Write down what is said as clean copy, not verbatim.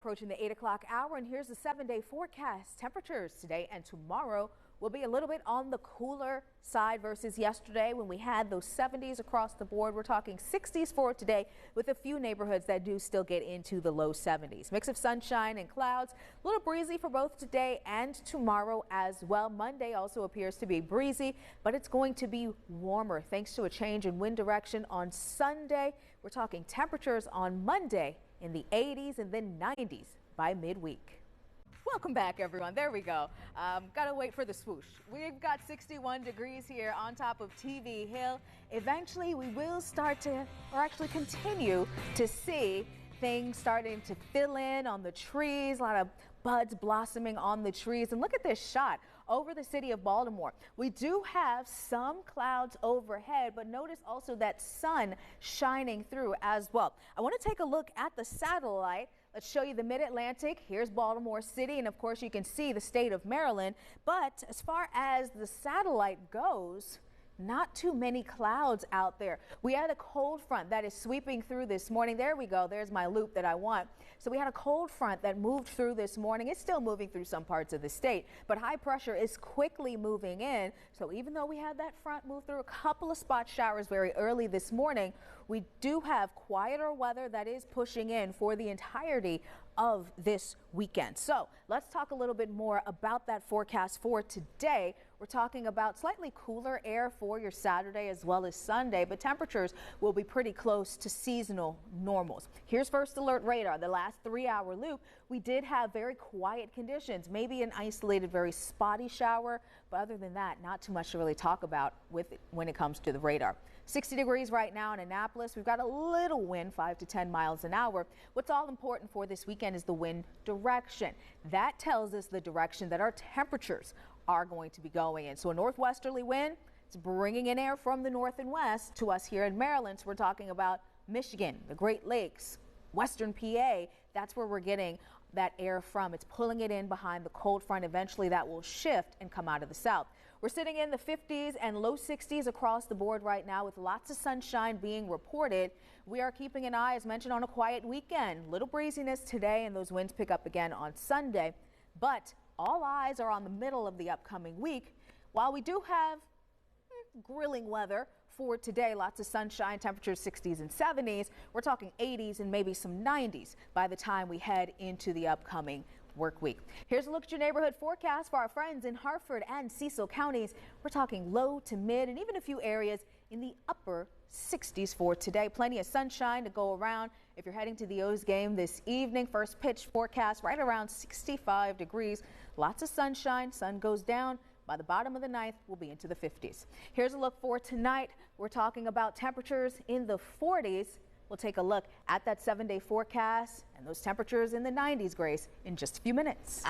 approaching the 8 o'clock hour, and here's the 7-day forecast. Temperatures today and tomorrow will be a little bit on the cooler side versus yesterday when we had those 70s across the board. We're talking 60s for today with a few neighborhoods that do still get into the low 70s. Mix of sunshine and clouds, a little breezy for both today and tomorrow as well. Monday also appears to be breezy, but it's going to be warmer thanks to a change in wind direction on Sunday. We're talking temperatures on Monday in the 80s and then 90s by midweek. Welcome back, everyone. There we go. Gotta wait for the swoosh. We've got 61 degrees here on top of TV Hill. Eventually, we will start to, or actually continue to see things starting to fill in on the trees, a lot of buds blossoming on the trees. And look at this shot over the city of Baltimore. We do have some clouds overhead, but notice also that sun shining through as well. I want to take a look at the satellite. Let's show you the Mid-Atlantic. Here's Baltimore City, and of course you can see the state of Maryland. But as far as the satellite goes, not too many clouds out there. We had a cold front that is sweeping through this morning. There we go. There's my loop that I want. So we had a cold front that moved through this morning. It's still moving through some parts of the state, but high pressure is quickly moving in. So even though we had that front move through, a couple of spot showers very early this morning, we do have quieter weather that is pushing in for the entirety of this weekend. So let's talk a little bit more about that forecast for today. We're talking about slightly cooler air for your Saturday as well as Sunday, but temperatures will be pretty close to seasonal normals. Here's first alert radar. The last 3-hour loop, we did have very quiet conditions, maybe an isolated, very spotty shower, but other than that, not too much to really talk about when it comes to the radar. 60 degrees right now in Annapolis. We've got a little wind, 5 to 10 miles an hour. What's all important for this weekend is the wind direction. That tells us the direction that our temperatures are going to be going in. So a northwesterly wind, it's bringing in air from the north and west to us here in Maryland. So we're talking about Michigan, the Great Lakes, Western PA. That's where we're getting that air from. It's pulling it in behind the cold front. Eventually that will shift and come out of the south. We're sitting in the 50s and low 60s across the board right now with lots of sunshine being reported. We are keeping an eye, as mentioned, on a quiet weekend. Little breeziness today, and those winds pick up again on Sunday. But all eyes are on the middle of the upcoming week. While we do have grilling weather for today, lots of sunshine, temperatures 60s and 70s. We're talking 80s and maybe some 90s by the time we head into the upcoming work week. Here's a look at your neighborhood forecast for our friends in Harford and Cecil counties. We're talking low to mid and even a few areas in the upper 60s for today. Plenty of sunshine to go around. If you're heading to the O's game this evening, first pitch forecast right around 65 degrees. Lots of sunshine. Sun goes down. By the bottom of the ninth, we'll be into the 50s. Here's a look for tonight. We're talking about temperatures in the 40s. We'll take a look at that 7-day forecast and those temperatures in the 90s, Grace, in just a few minutes.